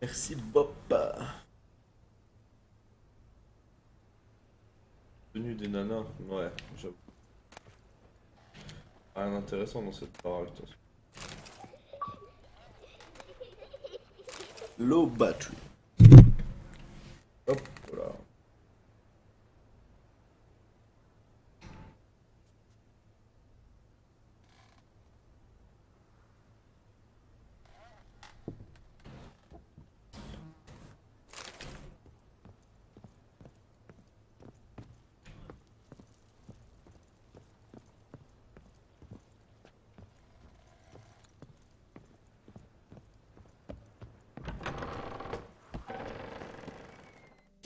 Merci Bob. Tenue des nanas, ouais, j'avoue. Rien d'intéressant dans cette parole, de toute façon. Low battery. Hop, voilà.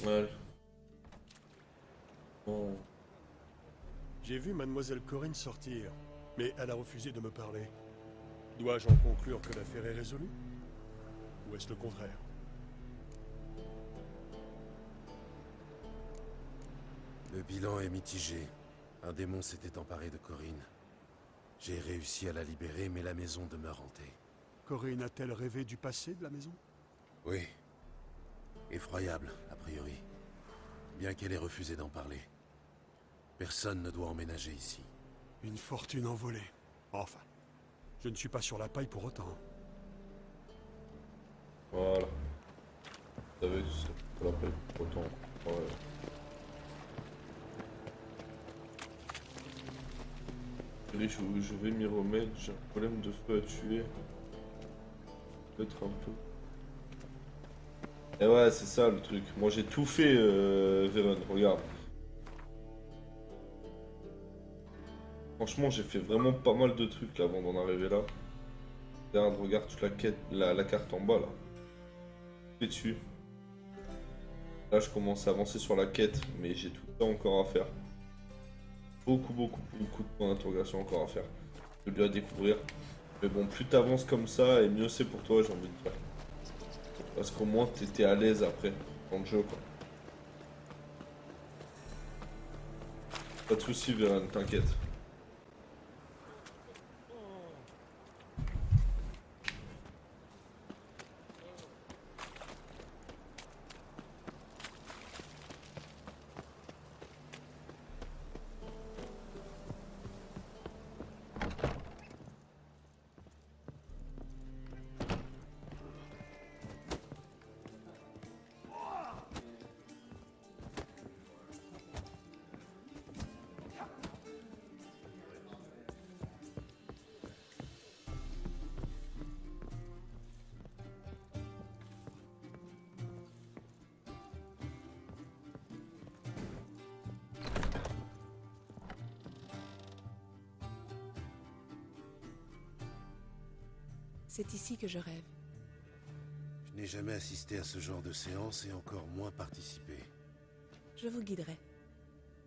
Ouais. Bon. J'ai vu mademoiselle Corinne sortir, mais elle a refusé de me parler. Dois-je en conclure que l'affaire est résolue? Ou est-ce le contraire? Le bilan est mitigé. Un démon s'était emparé de Corinne. J'ai réussi à la libérer, mais la maison demeure hantée. Corinne a-t-elle rêvé du passé de la maison? Oui. Effroyable, a priori. Bien qu'elle ait refusé d'en parler. Personne ne doit emménager ici. Une fortune envolée. Enfin, je ne suis pas sur la paille pour autant. Voilà. Vous savez, c'est pour la peine pour autant. Ouais. Allez, je vais m'y remettre. J'ai un problème de feu à tuer. Peut-être un peu. Et ouais, c'est ça le truc. Moi j'ai tout fait, Véron, regarde. Franchement, j'ai fait vraiment pas mal de trucs là avant d'en arriver là. Regarde toute la quête, la carte en bas là. Et dessus. Là, je commence à avancer sur la quête, mais j'ai tout le temps encore à faire. Beaucoup de points d'interrogation encore à faire. De bien découvrir. Mais bon, plus t'avances comme ça, et mieux c'est pour toi, j'ai envie de dire. Parce qu'au moins, t'étais à l'aise après, dans le jeu, quoi. Pas de soucis, Véran, t'inquiète. C'est ici que je rêve. Je n'ai jamais assisté à ce genre de séance et encore moins participé. Je vous guiderai.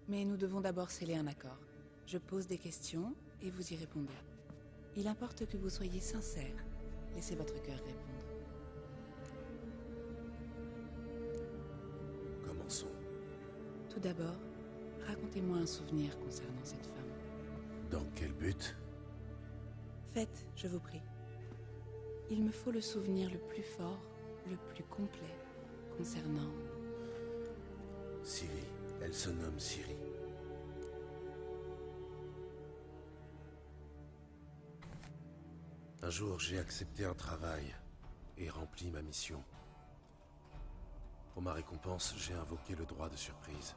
Mais nous devons d'abord sceller un accord. Je pose des questions et vous y répondez. Il importe que vous soyez sincère. Laissez votre cœur répondre. Commençons. Tout d'abord, racontez-moi un souvenir concernant cette femme. Dans quel but? Faites, je vous prie. Il me faut le souvenir le plus fort, le plus complet, concernant... Ciri. Elle se nomme Ciri. Un jour, j'ai accepté un travail et rempli ma mission. Pour ma récompense, j'ai invoqué le droit de surprise.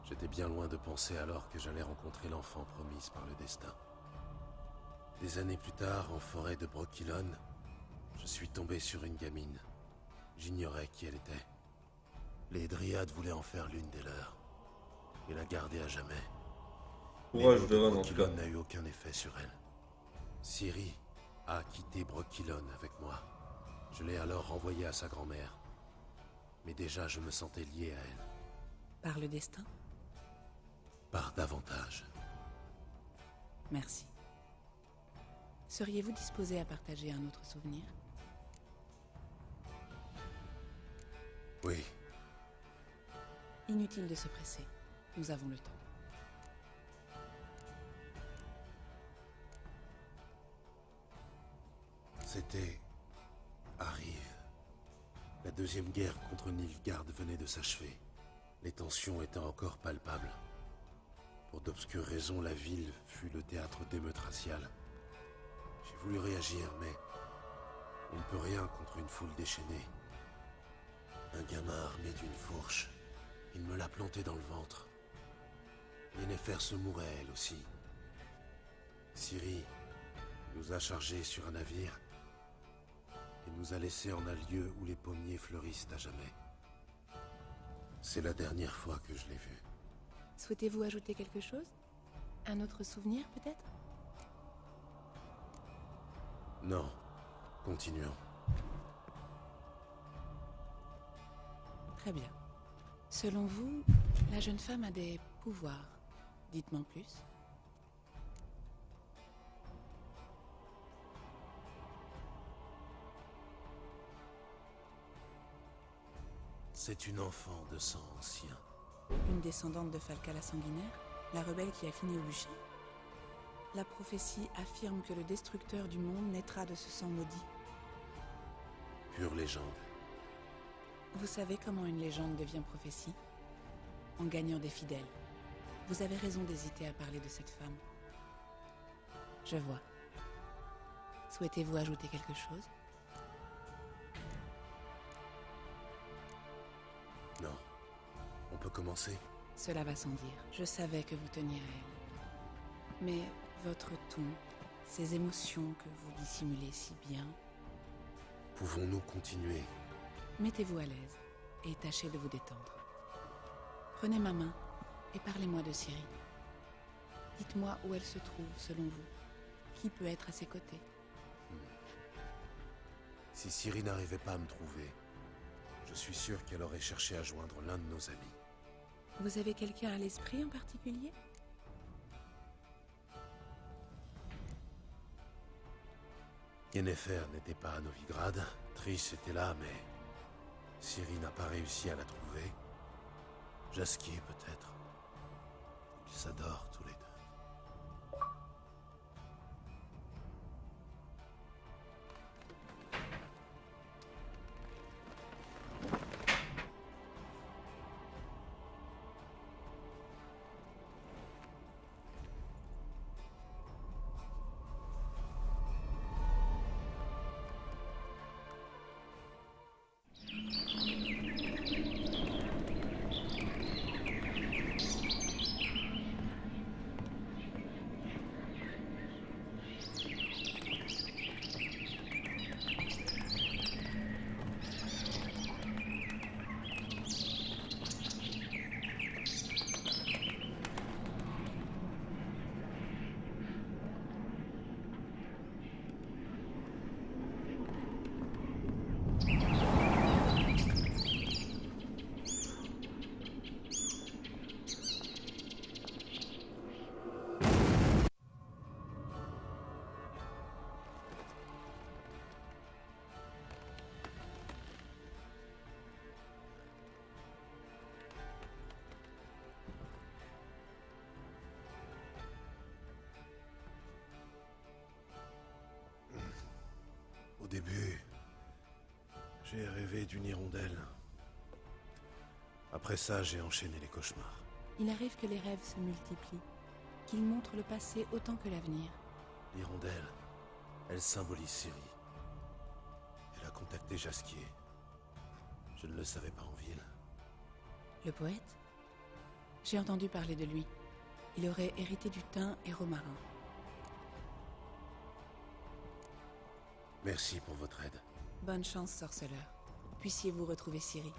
J'étais bien loin de penser alors que j'allais rencontrer l'enfant promise par le destin. Des années plus tard, en forêt de Brokilon, je suis tombé sur une gamine. J'ignorais qui elle était. Les Dryades voulaient en faire l'une des leurs et la garder à jamais. Mais Courage, l'eau de Véran, en tout cas. Brokilon n'a eu aucun effet sur elle. Ciri a quitté Brokilon avec moi. Je l'ai alors renvoyée à sa grand-mère. Mais déjà, je me sentais lié à elle. Par le destin? Par davantage. Merci. Seriez-vous disposé à partager un autre souvenir? Oui, Inutile de se presser. Nous avons le temps. c'était... Arrive. La deuxième guerre contre Nilfgaard venait de s'achever. Les tensions étaient encore palpables. Pour d'obscures raisons, la ville fut le théâtre d'émeutes raciales. J'ai voulu réagir, mais on ne peut rien contre une foule déchaînée. Un gamin armé d'une fourche, il me l'a planté dans le ventre. Yennefer se mourait, elle aussi. Ciri nous a chargés sur un navire et nous a laissés en un lieu où les pommiers fleurissent à jamais. C'est la dernière fois que je l'ai vu. Souhaitez-vous ajouter quelque chose? Un autre souvenir, peut-être? Non, continuons. Très bien. Selon vous, la jeune femme a des pouvoirs. Dites-moi plus. C'est une enfant de sang ancien. Une descendante de Falca la sanguinaire, la rebelle qui a fini au bûcher. La prophétie affirme que le destructeur du monde naîtra de ce sang maudit. Pure légende. Vous savez comment une légende devient prophétie? En gagnant des fidèles. Vous avez raison d'hésiter à parler de cette femme. Je vois. Souhaitez-vous ajouter quelque chose? Non. On peut commencer? Cela va sans dire. Je savais que vous teniez à elle. Mais votre ton, ces émotions que vous dissimulez si bien... Pouvons-nous continuer? Mettez-vous à l'aise et tâchez de vous détendre. Prenez ma main et parlez-moi de Ciri. Dites-moi où elle se trouve selon vous. Qui peut être à ses côtés? Si Ciri n'arrivait pas à me trouver, je suis sûr qu'elle aurait cherché à joindre l'un de nos amis. Vous avez quelqu'un à l'esprit en particulier? Yennefer n'était pas à Novigrad, Triss était là, mais Ciri n'a pas réussi à la trouver. Jaskier peut-être. Ils s'adorent tous les deux. Au début, j'ai rêvé d'une hirondelle. Après ça, j'ai enchaîné les cauchemars. Il arrive que les rêves se multiplient, qu'ils montrent le passé autant que l'avenir. L'hirondelle, elle symbolise Ciri. Elle a contacté Jaskier. Je ne le savais pas en ville. Le poète? J'ai entendu parler de lui. Il aurait hérité du thym et romarin. Merci pour votre aide. Bonne chance, sorceleur. Puissiez-vous retrouver Ciri.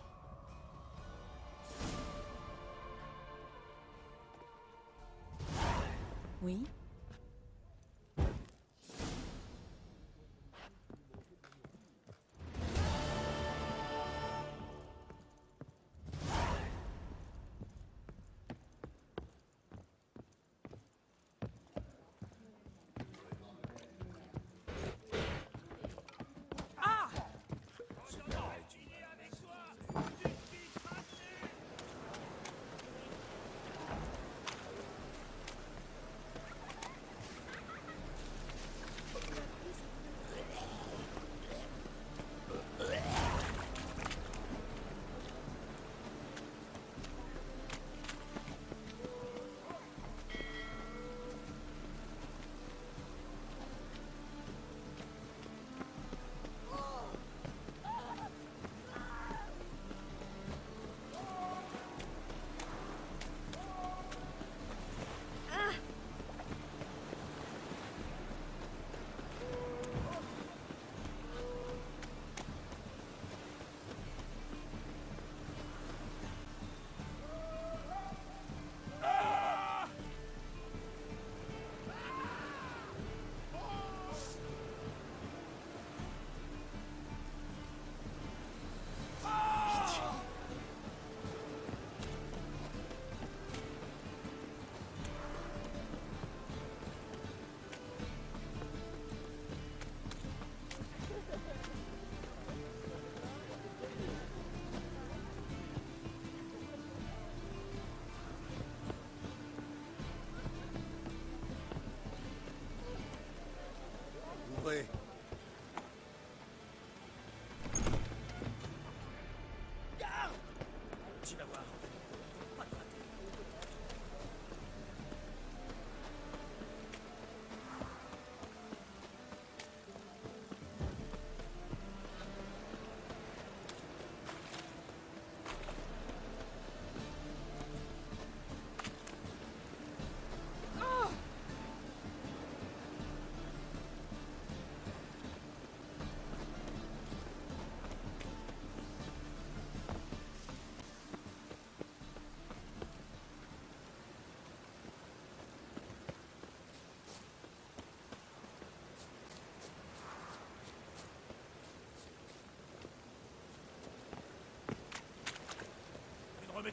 Oui?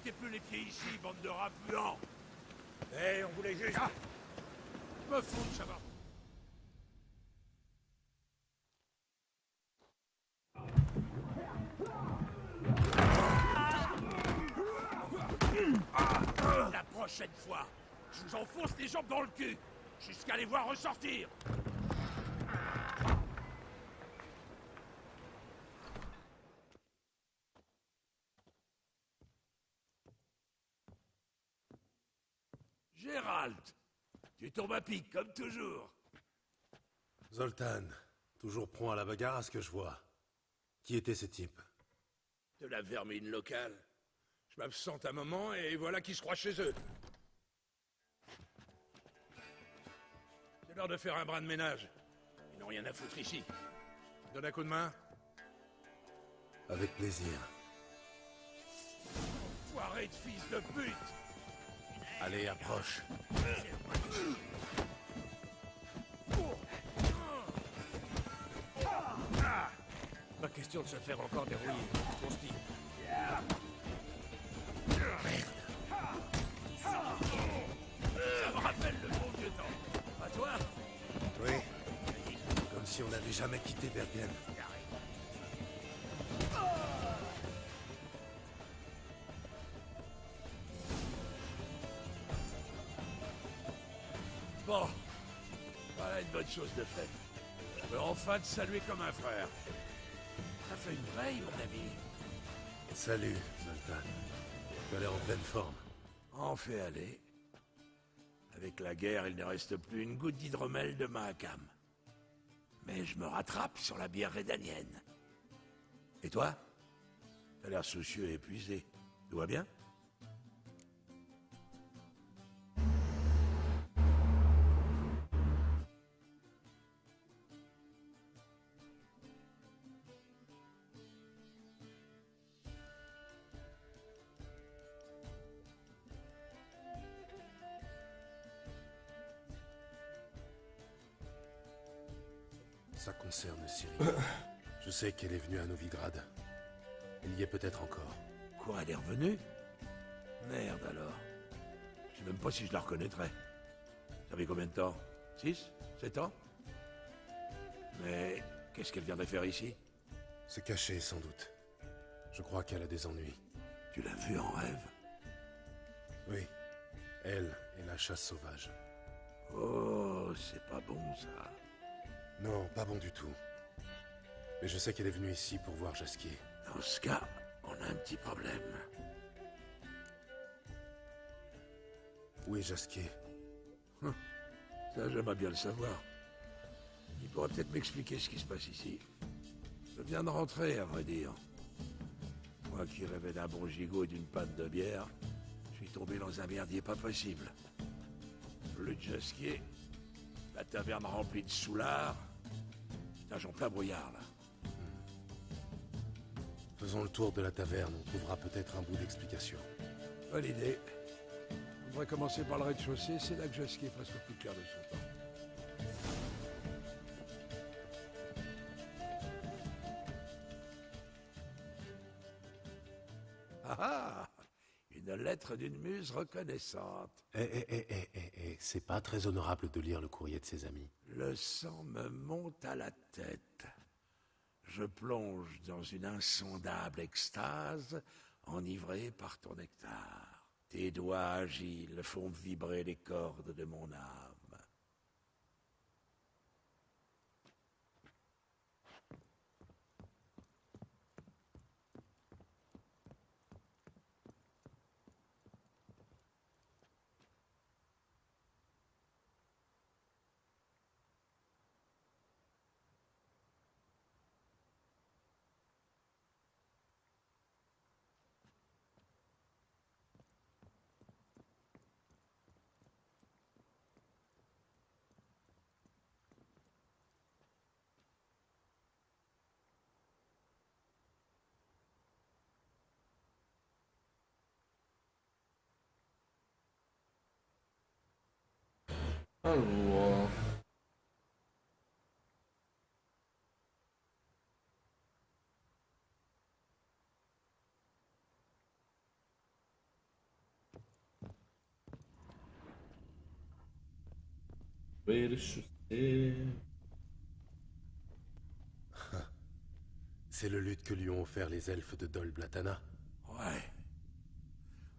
mettez plus les pieds ici, bande de rats puants. On voulait juste... Me foutre, ça va. La prochaine fois, je vous enfonce les jambes dans le cul, jusqu'à les voir ressortir. Gérald, tu tombes à pic, comme toujours. Zoltan, toujours prompt à la bagarre à ce que je vois. Qui étaient ces types? De la vermine locale. Je m'absente un moment et voilà qui se croient chez eux. C'est l'heure de faire un brin de ménage. Ils n'ont rien à foutre ici. Donne un coup de main. Avec plaisir. Foiré de fils de pute. Allez, approche. Pas question de se faire encore dérouiller. Mon style. Ça me rappelle le bon vieux temps. Pas toi? Oui. Comme si on n'avait jamais quitté Bergen. Bon. Voilà une bonne chose de faite. Je peux enfin te saluer comme un frère. Ça fait une veille, mon ami. Salut, Zoltan. Tu as l'air en pleine forme. En fait aller. Avec la guerre, il ne reste plus une goutte d'hydromel de Mahakam. Mais je me rattrape sur la bière rédanienne. Et toi? T'as l'air soucieux et épuisé. Tout va bien? Ça concerne Ciri. Je sais qu'elle est venue à Novigrad. Elle y est peut-être encore. Quoi, elle est revenue? Merde alors. Je sais même pas si je la reconnaîtrais. Ça fait combien de temps? 6? 7 ans? Mais qu'est-ce qu'elle viendrait faire ici? Se cacher, sans doute. Je crois qu'elle a des ennuis. Tu l'as vue en rêve? Oui. Elle et la chasse sauvage. Oh, c'est pas bon ça. Non, pas bon du tout. Mais je sais qu'elle est venue ici pour voir Jaskier. Dans ce cas, on a un petit problème. Où est Jaskier? Ça, j'aimerais bien le savoir. Il pourra peut-être m'expliquer ce qui se passe ici. Je viens de rentrer, à vrai dire. Moi qui rêvais d'un bon gigot et d'une panne de bière, je suis tombé dans un merdier pas possible. Le Jaskier, la taverne remplie de soulards. Putain, j'en plein brouillard, là. Faisons le tour de la taverne, on trouvera peut-être un bout d'explication. Bonne idée. On devrait commencer par le rez-de-chaussée, c'est là que Jaskier passe le plus clair de son temps. Ah ah! Une lettre d'une muse reconnaissante. C'est pas très honorable de lire le courrier de ses amis. Le sang me monte à la tête. Je plonge dans une insondable extase, enivré par ton nectar. Tes doigts agiles font vibrer les cordes de mon âme. Alors... Rez-de-chaussée. C'est le luth que lui ont offert les elfes de Dol Blatana. Ouais.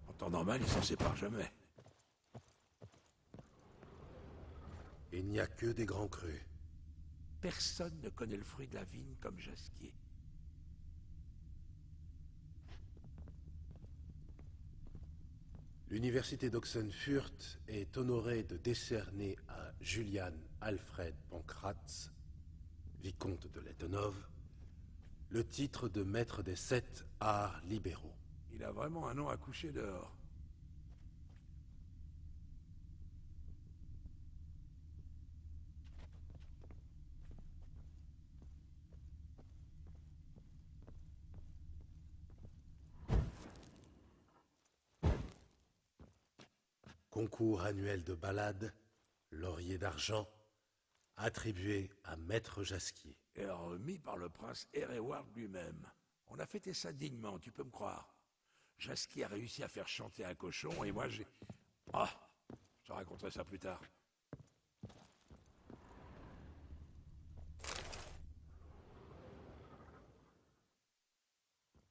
En temps normal, ils s'en séparent jamais. Et il n'y a que des grands crus. Personne ne connaît le fruit de la vigne comme Jasquier. L'université d'Oxenfurt est honorée de décerner à Julian Alfred Pankratz, vicomte de Lettonov, le titre de maître des 7 arts libéraux. Il a vraiment un nom à coucher dehors. Concours annuel de ballades, laurier d'argent, attribué à Maître Jasquier. Et remis par le prince Ereward lui-même. On a fêté ça dignement, tu peux me croire. Jasquier a réussi à faire chanter un cochon et moi j'ai... Ah, je te raconterai ça plus tard.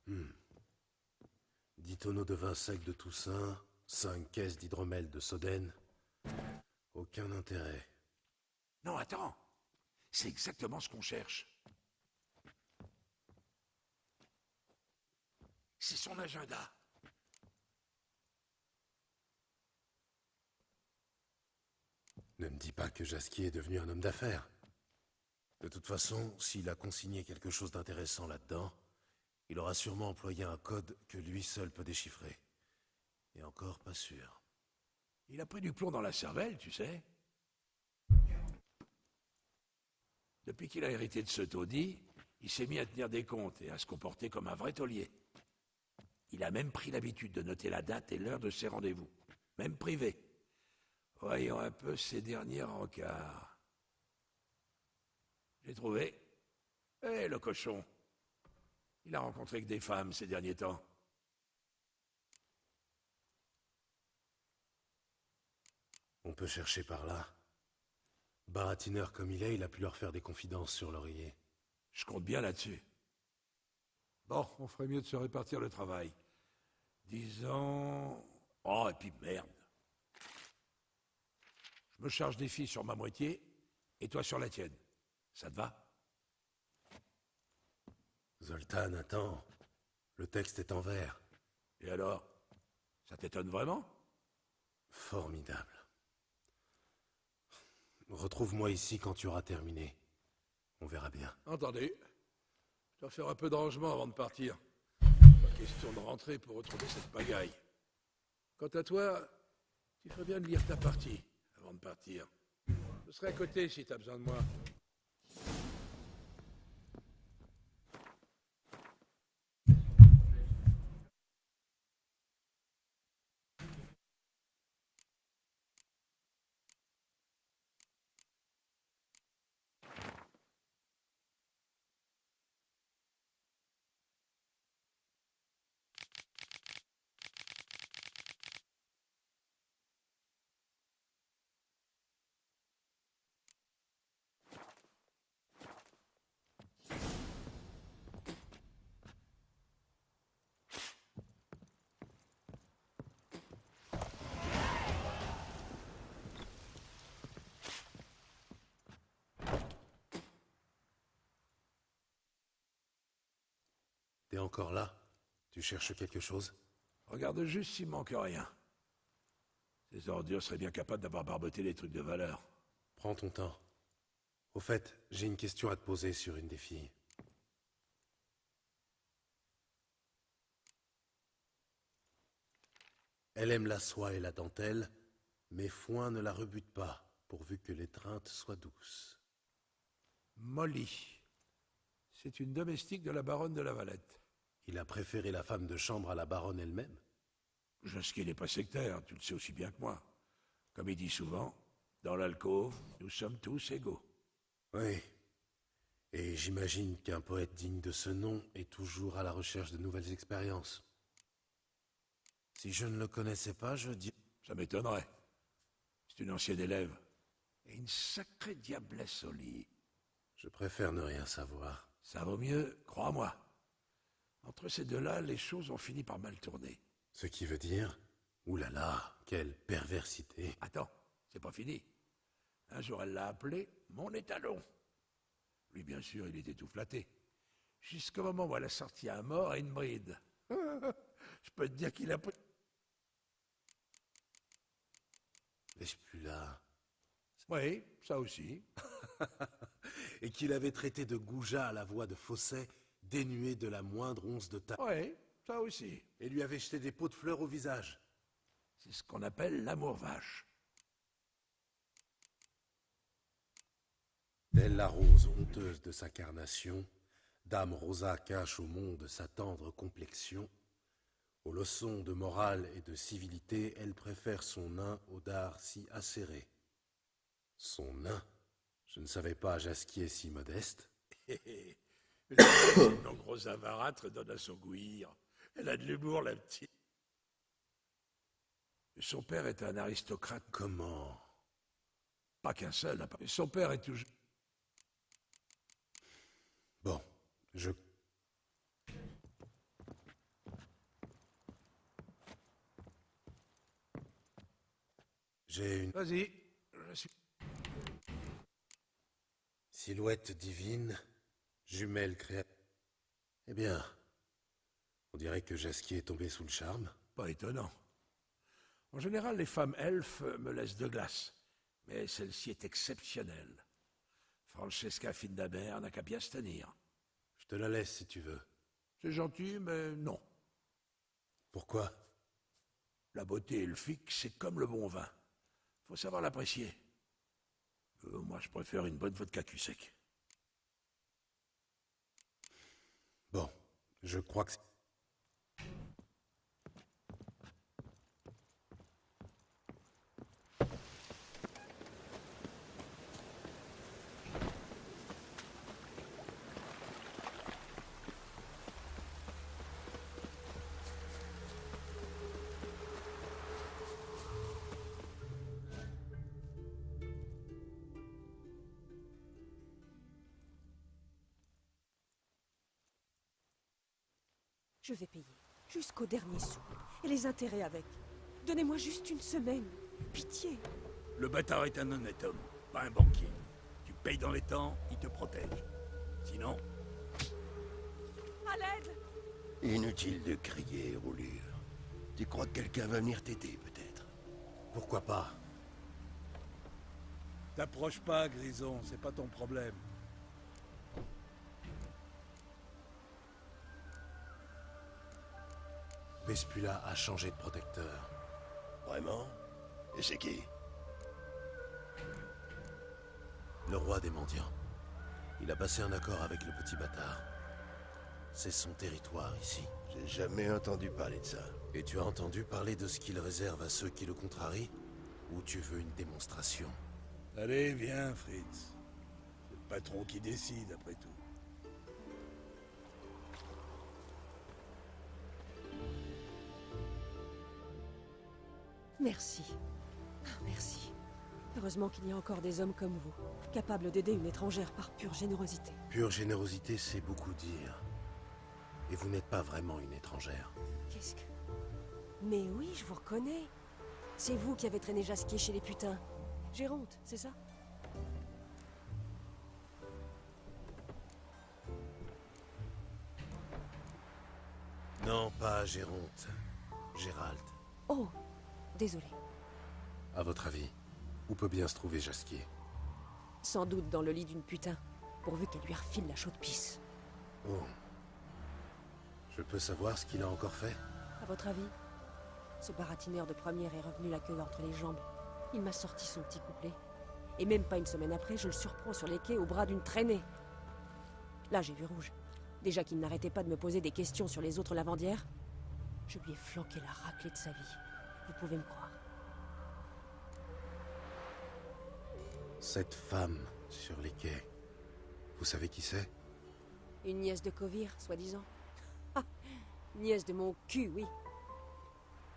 Hmm. 10 tonneaux de vin sec de Toussaint, 5 caisses d'hydromel de Sodène. Aucun intérêt. Non, attends. C'est exactement ce qu'on cherche. C'est son agenda. Ne me dis pas que Jasquier est devenu un homme d'affaires. De toute façon, s'il a consigné quelque chose d'intéressant là-dedans, il aura sûrement employé un code que lui seul peut déchiffrer. Et encore pas sûr. Il a pris du plomb dans la cervelle, tu sais. Depuis qu'il a hérité de ce taudis, il s'est mis à tenir des comptes et à se comporter comme un vrai taulier. Il a même pris l'habitude de noter la date et l'heure de ses rendez-vous, même privé. Voyons un peu ses derniers rencarts. J'ai trouvé. Eh, le cochon. Il a rencontré que des femmes ces derniers temps. On peut chercher par là. Baratineur comme il a pu leur faire des confidences sur l'oreiller. Je compte bien là-dessus. Bon, on ferait mieux de se répartir le travail. Disons... Oh, et puis merde. Je me charge des filles sur ma moitié, et toi sur la tienne. Ça te va? Zoltan, attends. Le texte est en vers. Et alors? Ça t'étonne vraiment? Formidable. Retrouve-moi ici quand tu auras terminé. On verra bien. Entendez. Je dois faire un peu de rangement avant de partir. Pas question de rentrer pour retrouver cette pagaille. Quant à toi, tu ferais bien de lire ta partie avant de partir. Je serai à côté si t'as besoin de moi. T'es encore là? Tu cherches quelque chose? Regarde juste s'il manque rien. Ces ordures seraient bien capables d'avoir barboté les trucs de valeur. Prends ton temps. Au fait, j'ai une question à te poser sur une des filles. Elle aime la soie et la dentelle, mais foin ne la rebute pas, pourvu que l'étreinte soit douce. Molly. C'est une domestique de la baronne de la Valette. Il a préféré la femme de chambre à la baronne elle-même. Jasquier n'est pas sectaire, tu le sais aussi bien que moi. Comme il dit souvent, dans l'alcôve, nous sommes tous égaux. Oui. Et j'imagine qu'un poète digne de ce nom est toujours à la recherche de nouvelles expériences. Si je ne le connaissais pas, je dis... Ça m'étonnerait. C'est une ancienne élève. et une sacrée diablesse au lit. Je préfère ne rien savoir. Ça vaut mieux, crois-moi. Entre ces deux-là, les choses ont fini par mal tourner. Ce qui veut dire... Ouh là là, quelle perversité. Attends, c'est pas fini. Un jour, elle l'a appelé mon étalon. Lui, bien sûr, il était tout flatté. Jusqu'au moment où elle a sorti un mort et une bride. Je peux te dire qu'il a pris... Vespula. Oui, ça aussi. Et qu'il avait traité de goujat à la voix de fausset, dénué de la moindre once de tact. Oui, ça aussi. Et lui avait jeté des pots de fleurs au visage. C'est ce qu'on appelle l'amour vache. Telle la rose honteuse de sa carnation, Dame Rosa cache au monde sa tendre complexion. Aux leçons de morale et de civilité, elle préfère son nain au dard si acéré. Son nain? Je ne savais pas Jasquier si modeste. Nos gros avarâtres donne à son gouir. Elle a de l'humour, la petite. Son père est un aristocrate. Comment? Pas qu'un seul. Hein. Son père est toujours... Bon, J'ai une Vas-y, je suis... silhouette divine, jumelle créatrice. Eh bien, on dirait que Jasquier est tombé sous le charme. Pas étonnant. En général, les femmes elfes me laissent de glace. Mais celle-ci est exceptionnelle. Francesca Findamer n'a qu'à bien se tenir. Je te la laisse si tu veux. C'est gentil, mais non. Pourquoi? La beauté elfique, c'est comme le bon vin. Faut savoir l'apprécier. Moi, je préfère une bonne vodka cul sec. Bon, je crois que... Je vais payer, jusqu'au dernier sou. Et les intérêts avec. Donnez-moi juste une semaine. Pitié. Le bâtard est un honnête homme, pas un banquier. Tu payes dans les temps, il te protège. Sinon... À l'aide! Inutile de crier, roulure. Tu crois que quelqu'un va venir t'aider, peut-être? Pourquoi pas? T'approches pas, Grison, c'est pas ton problème. Vespula a changé de protecteur. Vraiment? Et c'est qui? Le roi des mendiants. Il a passé un accord avec le petit bâtard. C'est son territoire ici. J'ai jamais entendu parler de ça. Et tu as entendu parler de ce qu'il réserve à ceux qui le contrarient? Ou tu veux une démonstration? Allez, viens, Fritz. C'est le patron qui décide, après tout. Merci. Ah, merci. Heureusement qu'il y a encore des hommes comme vous, capables d'aider une étrangère par pure générosité. Pure générosité, c'est beaucoup dire. Et vous n'êtes pas vraiment une étrangère. Qu'est-ce que... Mais oui, je vous reconnais. C'est vous qui avez traîné Jasquier chez les putains. Géronte, c'est ça? Non, pas Géronte. Gérald. Oh, désolé. À votre avis, où peut bien se trouver Jasquier? Sans doute dans le lit d'une putain, pourvu qu'elle lui refile la chaude pisse. Oh. Je peux savoir ce qu'il a encore fait? À votre avis? Ce baratineur de première est revenu la queue entre les jambes. Il m'a sorti son petit couplet. Et même pas une semaine après, je le surprends sur les quais au bras d'une traînée. Là, j'ai vu rouge. Déjà qu'il n'arrêtait pas de me poser des questions sur les autres lavandières, je lui ai flanqué la raclée de sa vie. Vous pouvez me croire. Cette femme sur les quais, vous savez qui c'est? Une nièce de Kovir, soi-disant. Ah, nièce de mon cul, oui.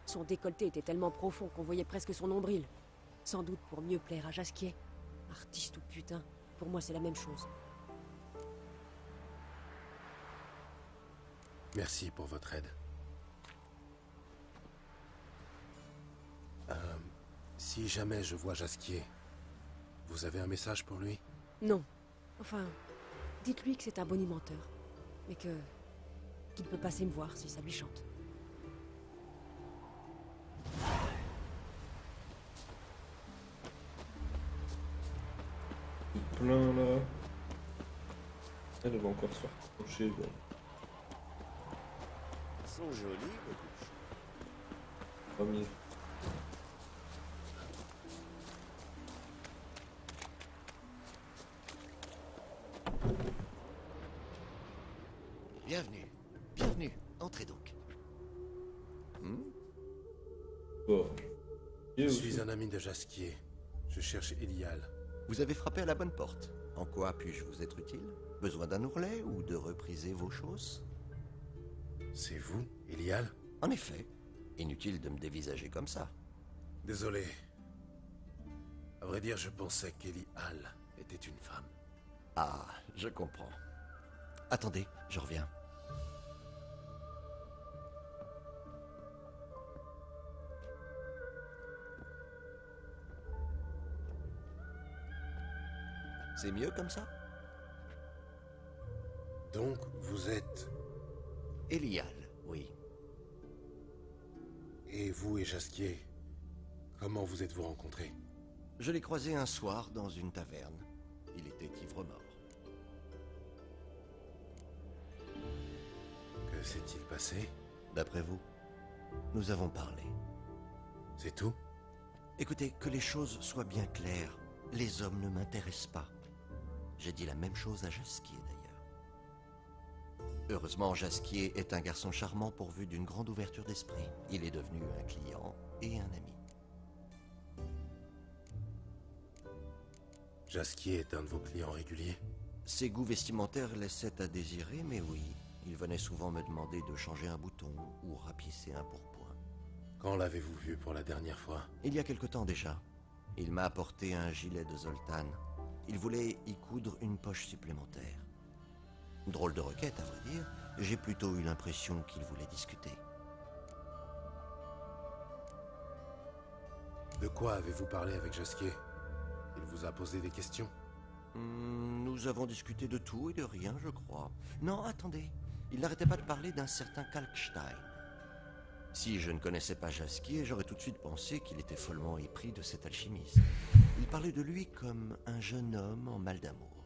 Son décolleté était tellement profond qu'on voyait presque son nombril. Sans doute pour mieux plaire à Jasquier. Artiste ou putain, pour moi c'est la même chose. Merci pour votre aide. Si jamais je vois Jasquier, vous avez un message pour lui? Non. Enfin, dites-lui que c'est un bonimenteur. Mais qu'il peut passer me voir si ça lui chante. Plein là. Elle va encore se faire coucher. Ils sont jolis, vos douches. Promis. Bienvenue. Bienvenue. Entrez donc. Bon. Je suis un ami de Jasquier. Je cherche Elial. Vous avez frappé à la bonne porte. En quoi puis-je vous être utile? Besoin d'un ourlet ou de repriser vos choses? C'est vous, Elial? En effet. Inutile de me dévisager comme ça. Désolé. À vrai dire, je pensais qu'Elial était une femme. Ah, je comprends. Attendez, je reviens. C'est mieux comme ça? Donc, vous êtes... Elial, oui. Et vous et Jasquier, comment vous êtes-vous rencontrés? Je l'ai croisé un soir dans une taverne. Il était ivre-mort. Que s'est-il passé? D'après vous? Nous avons parlé. C'est tout? Écoutez, que les choses soient bien claires. Les hommes ne m'intéressent pas. J'ai dit la même chose à Jasquier, d'ailleurs. Heureusement, Jasquier est un garçon charmant pourvu d'une grande ouverture d'esprit. Il est devenu un client et un ami. Jasquier est un de vos clients réguliers? Ses goûts vestimentaires laissaient à désirer, mais oui. Il venait souvent me demander de changer un bouton ou rapiécer un pourpoint. Quand l'avez-vous vu pour la dernière fois? Il y a quelque temps déjà. Il m'a apporté un gilet de Zoltan. Il voulait y coudre une poche supplémentaire. Drôle de requête, à vrai dire. J'ai plutôt eu l'impression qu'il voulait discuter. De quoi avez-vous parlé avec Jasquier? Il vous a posé des questions? Nous avons discuté de tout et de rien, je crois. Non, attendez. Il n'arrêtait pas de parler d'un certain Kalkstein. Si je ne connaissais pas Jasquier, j'aurais tout de suite pensé qu'il était follement épris de cet alchimiste. Il parlait de lui comme un jeune homme en mal d'amour.